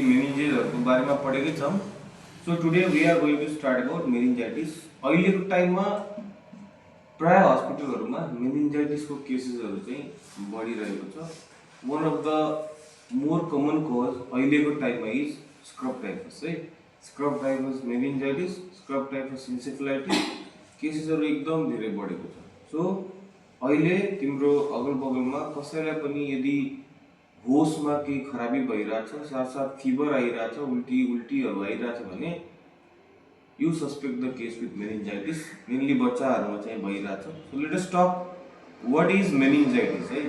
मेनिन्जेसहरुको बारेमा पढेकै छौं। So today we are going to start about meningitis. अहिलेको टाइममा प्राय हस्पिटलहरुमा मेनिन्जाइटिसको केसेसहरु चाहिँ बढिरहेको छ। One of the more common cause अहिलेको टाइममा इज स्क्रब टाइफस है। Scrub typhus meningitis, scrub typhus encephalitis केसेसहरु एकदम धेरै बढेको छ। सो अहिले तिम्रो अगलबगलमा कसैलाई पनि यदि होसमा केही खराबी भइरहेछ, साथसाथ फिभर आइरहेछ, उल्टीहरु आइरहेछ भने you suspect the case with meningitis. Mainly बच्चाहरुमा चाहिँ भइरहेछ। सो लेट अस टक व्हाट इज मेनिन्जाइटिस है।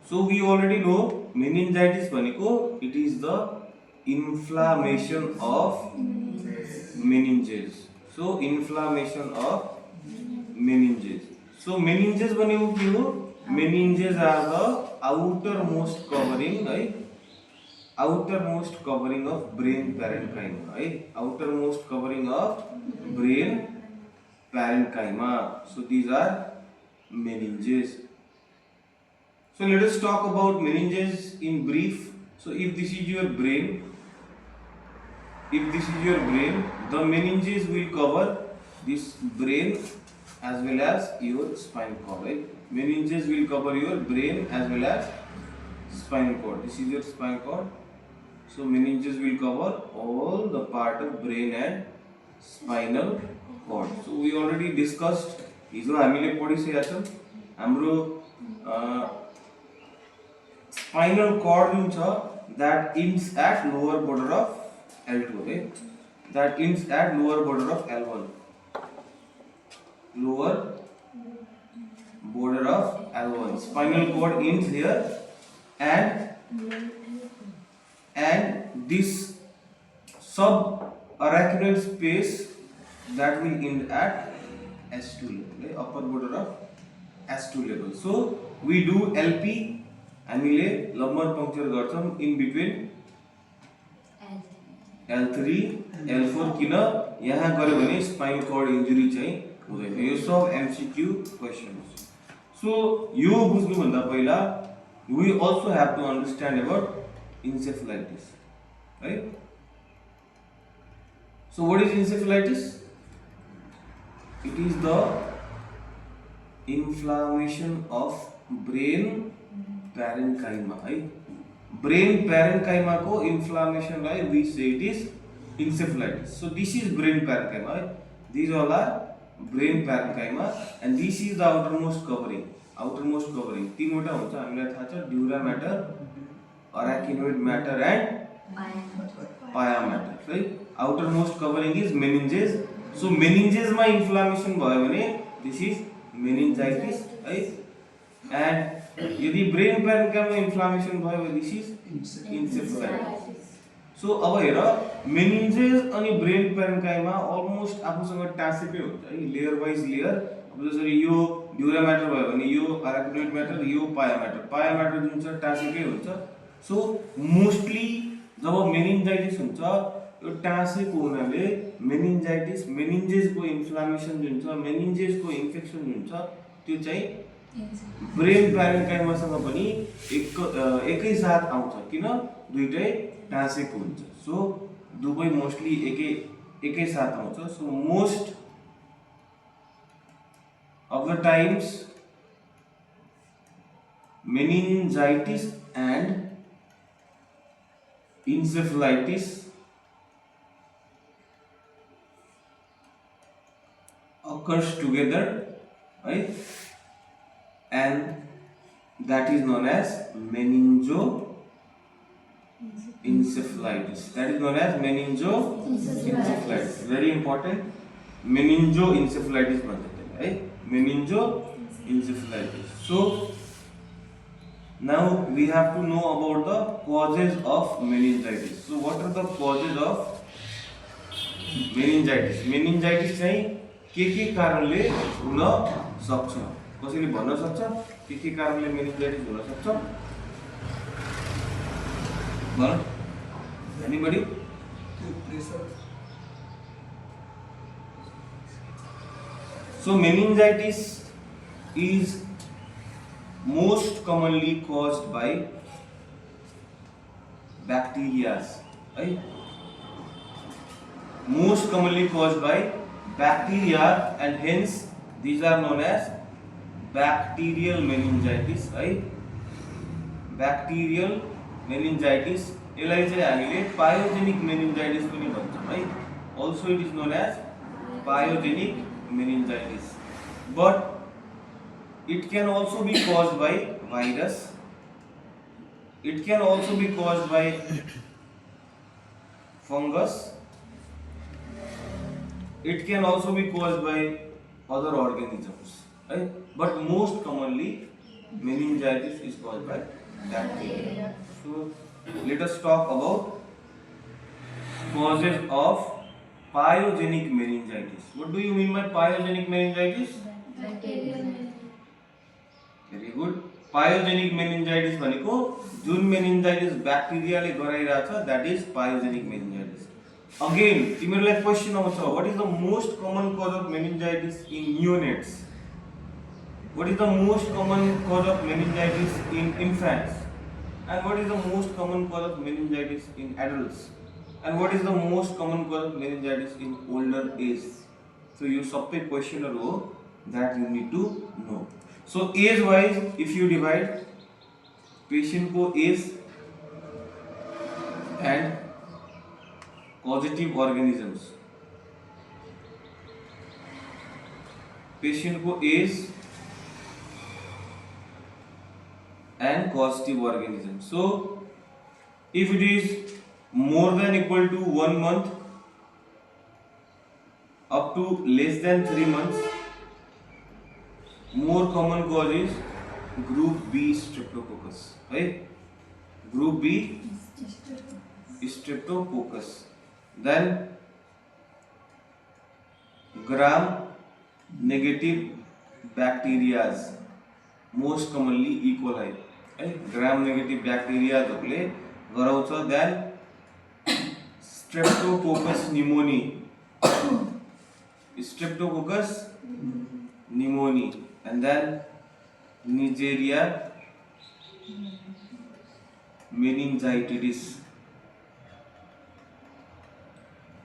So we already know meningitis भनेको it is the inflammation of meninges. So inflammation of meninges. So meninges भनेको के हो? Meninges are the outermost covering of brain parenchyma है। outermost covering of brain parenchyma. So these are meninges. So let us talk about meninges in brief. So if this is your brain, the meninges will cover this brain as well as your spinal cord, right? Meninges will cover your brain as well as spinal cord. This is your spinal cord. So meninges will cover all the part of brain and spinal cord. So we already discussed. हिजो हामीले पढिसकेका छौं हाम्रो spinal cord जुन छ that ends at lower border of L2 है। that ends at lower border of L1. lower border of L1. Spinal cord ends here and this subarachnoid space that will end at S2 level, upper border of S2 level. So we do LP हामीले lumbar puncture गर्छौं in between L3 L4 किन यहाँ गर्यो भने spinal cord injury चाहिँ हुँदैन। यो सब MCQ questions. So यो बुझ्नु भन्दा पहिला we also have to understand about encephalitis, right? So what is encephalitis? It is the inflammation of brain parenchyma है। brain parenchyma को inflammation lie we say it is encephalitis. So this is brain parenchyma है। These all are brain parenchyma and this is the outermost covering. तीनवटा हुन्छ हामीलाई थाहा छ, ड्युरा matter, अराकिनोइड matter end पाया matter है। outermost covering is meninges. So meninges मा inflammation भयो भने this is meningitis है। and यदि brain parenchyma मा इन्फ्लामेसन भयो भने this is encephalitis. सो अब हेर मेनिन्जेस अनि ब्रेन पेरेन्काइमा अलमोस्ट आफूसँग टाँसेकै हुन्छ है, लेयर वाइज लेयर। अब जसरी यो ड्युरा म्याटर भयो भने यो अराकिनोइड म्याटर, यो पाया म्याटर जुन छ टाँसेकै हुन्छ। सो मोस्टली जब मेनिन्जाइटिस हुन्छ यो टाँसेको हुनाले मेनिन्जाइटिस, मेनिन्जेसको इन्फ्लामेसन जुन छ, मेनिन्जेसको इन्फेक्सन जुन छ त्यो चाहिँ ब्रेन पेरेन्काइमासँग पनि एकै साथ आउँछ। किन? दुईटै टाँसेको हुन्छ। सो दुवै मोस्टली एकै साथ आउँछ। So most of the times meningitis and encephalitis occurs together, right? And that is known as meningoencephalitis. Very important. meningoencephalitis भन्छ त्यसलाई है। meningoencephalitis. So now we have to know about the causes of meningitis. So what are the causes of meningitis? meningitis चाहिँ के कारणले हुन सक्छ? कसैले भन्न सक्छ के कारणले meningitis हुन सक्छ? भन, anybody? So meningitis is most commonly caused by bacteria, right? Most commonly caused by bacteria, and hence these are known as bacterial meningitis, right? Bacterial meningitis यसलाई चाहिँ हामीले pyogenic meningitis पनि भन्छौँ है. Also it is known as pyogenic meningitis, but it can also be caused by virus. It can also be caused by fungus. It can also be caused by other organisms, right? But most commonly meningitis is caused by bacteria. So let us talk about causes of pyogenic meningitis. What do you mean by pyogenic meningitis? Very good. Pyogenic meningitis भनेको जुन meningitis ब्याक्टेरियाले गराइरहेछ that is pyogenic meningitis. Again, तिमीहरुलाई question आउँछ, what is the most common cause of meningitis in neonates? What is the most common cause of meningitis in infants? And what is the most common cause of meningitis in adults? And what is the most common cause of meningitis in older age? So you सबै questionहरू हो that you need to know. So age wise, if you divide patient को age and causative organisms, patient को age and causative organisms. So if it is more than equal to 1 month up to less than 3 months, more common cause is group B streptococcus, right? Group B streptococcus. Then gram negative bacteria, most commonly E. coli, right? Gram negative bacteria ले गराउँछ. Then streptococcus pneumoniae, streptococcus pneumoniae, and then Neisseria meningitidis.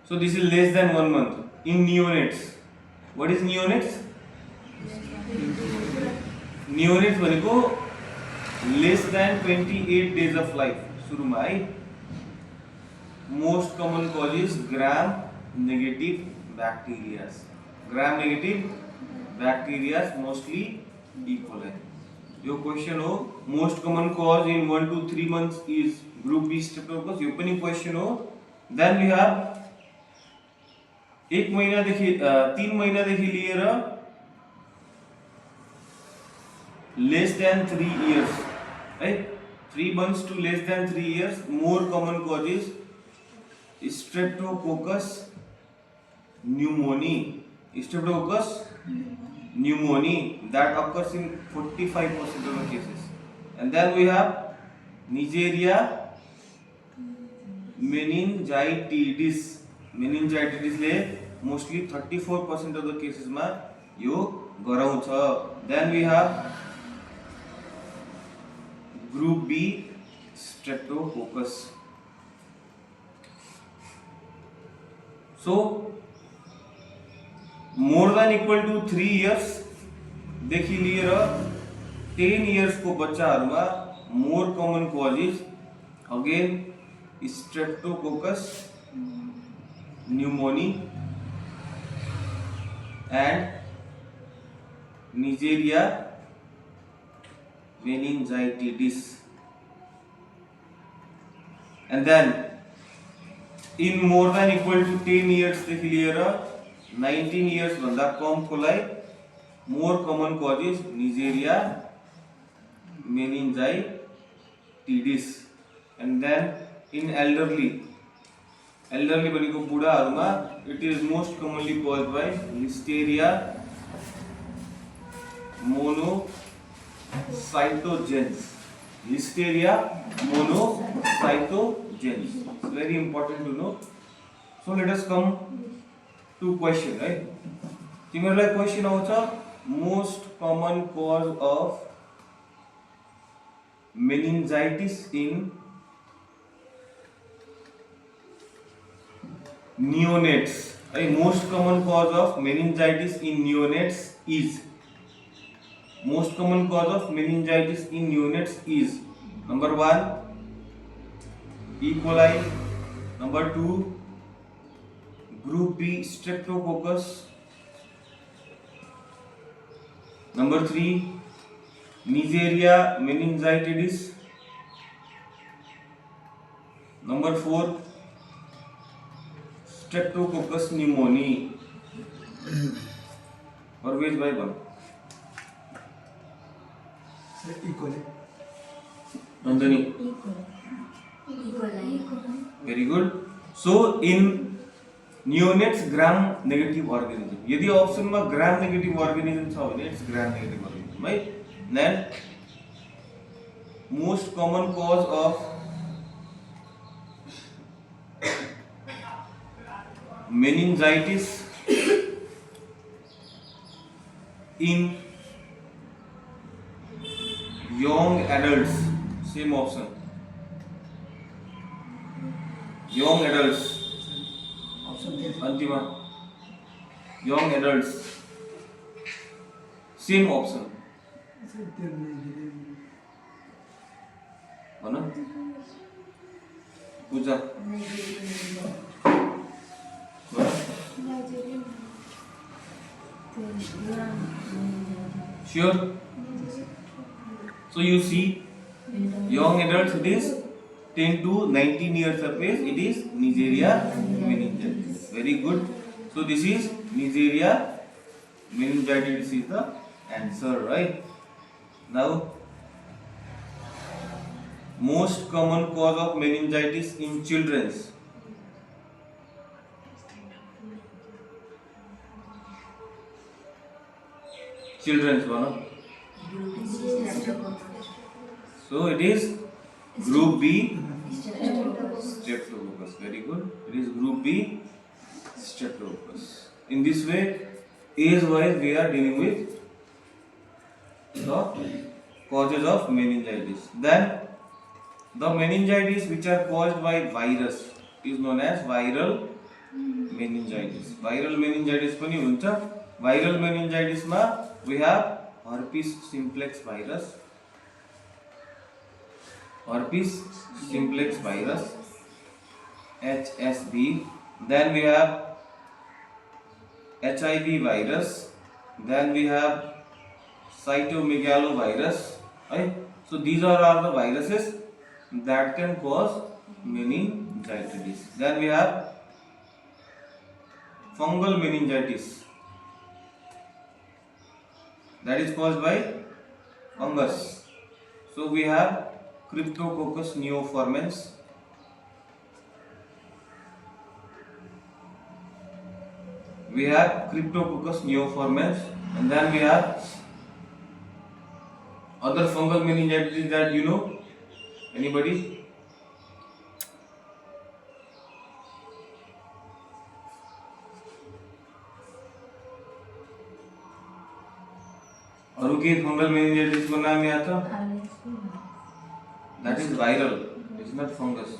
So this is less than 1 month in neonates. What is neonates? Neonates भनेको less than 28 days of life सुरुमा है. Most common cause is gram negative bacteria. Gram negative bacteria, mostly E. coli. Your question हो most common cause in 1 to 3 months is group B streptococcus. यो पनि question हो. Then we have 1 महिनादेखि 3 महिनादेखि लिएर less than 3 years, right? 3 months to less than 3 years, more common cause is streptococcus pneumoniae. Streptococcus pneumoniae that occurs in 45% of the cases. And then we have Neisseria meningitidis. Meningitis ले mostly 34% of the cases मा यो गराउँछ. Then we have group B streptococcus. So more than equal to 3 years देखि लिएर 10 years को बच्चाहरुमा more common cause is again streptococcus pneumoniae and Neisseria meningitidis. And then in more than equal to 10 years देखि लिएर 19 years भन्दा कम को लागि more common cause is Neisseria meningitidis. And then in elderly भनेको बुढाहरुमा it is most commonly caused by Listeria monocytogenes. Listeria monocytogenes. It's very important to know. So let us come to question, right? तिमीहरुलाई question आउँछ most common cause of meningitis in neonates. A most common cause of meningitis in neonates is number 1 E. coli, number 2 group B streptococcus, number 3 Neisseria meningitidis, number 4 streptococcus pneumoniae. और veg भाई बन Nandini very good. सो इन neonates gram negative organism. यदि option में gram negative organism छ भने it's gram negative organism, right? Then most common cause of meningitis in young adults, same option, young adults, Antima young adults, same option हो ना. पूजा sure. So you see young adults it is 10 to 19 years of age, it is Neisseria meningitidis. Very good. So this is Neisseria meningitidis is the answer, right? Now most common cause of meningitis in children's. Children's one. So it is group B streptococcus. Very good. It is group B streptococcus. In this way, age wise we are dealing with the causes of meningitis. Then the meningitis which are caused by virus is known as viral meningitis. Viral meningitis पनि हुन्छ. Viral meningitis मा we have herpes simplex virus, HSV. Then we have HIV virus. Then we have cytomegalovirus. Right? So these are all the viruses that can cause meningitis. Then we have fungal meningitis. That is caused by fungus. So we have Cryptococcus neoformans. We have Cryptococcus neoformans, and then we have other fungal meningitis that you know. Anybody? और के fungal meningitis को नाम याद था? That is viral. It's not fungus.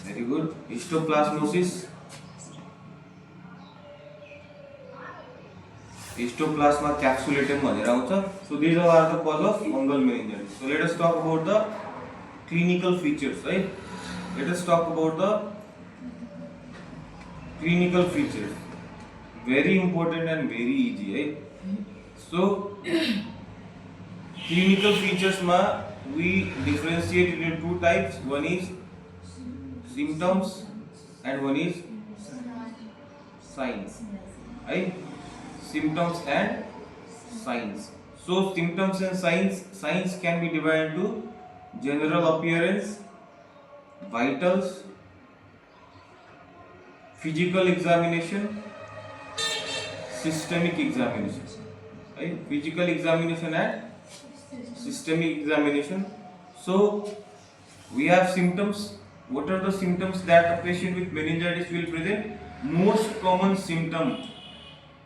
Very good. Histoplasmosis. Histoplasma capsulatum भनेर आउँछ. So these are the cause of fungal meningitis. So let us talk about the clinical features, right? Let us talk about the clinical features. Very important and very easy, right? So clinical features ma we differentiate it into two types. One is symptoms and one is signs, right? Symptoms and signs. So symptoms and signs can be divided into general appearance, vitals, physical examination, systemic examination, right? Physical examination and systemic examination. So we have symptoms. What are the symptoms that a patient with meningitis will present? Most common symptom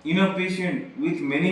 in a patient with meningitis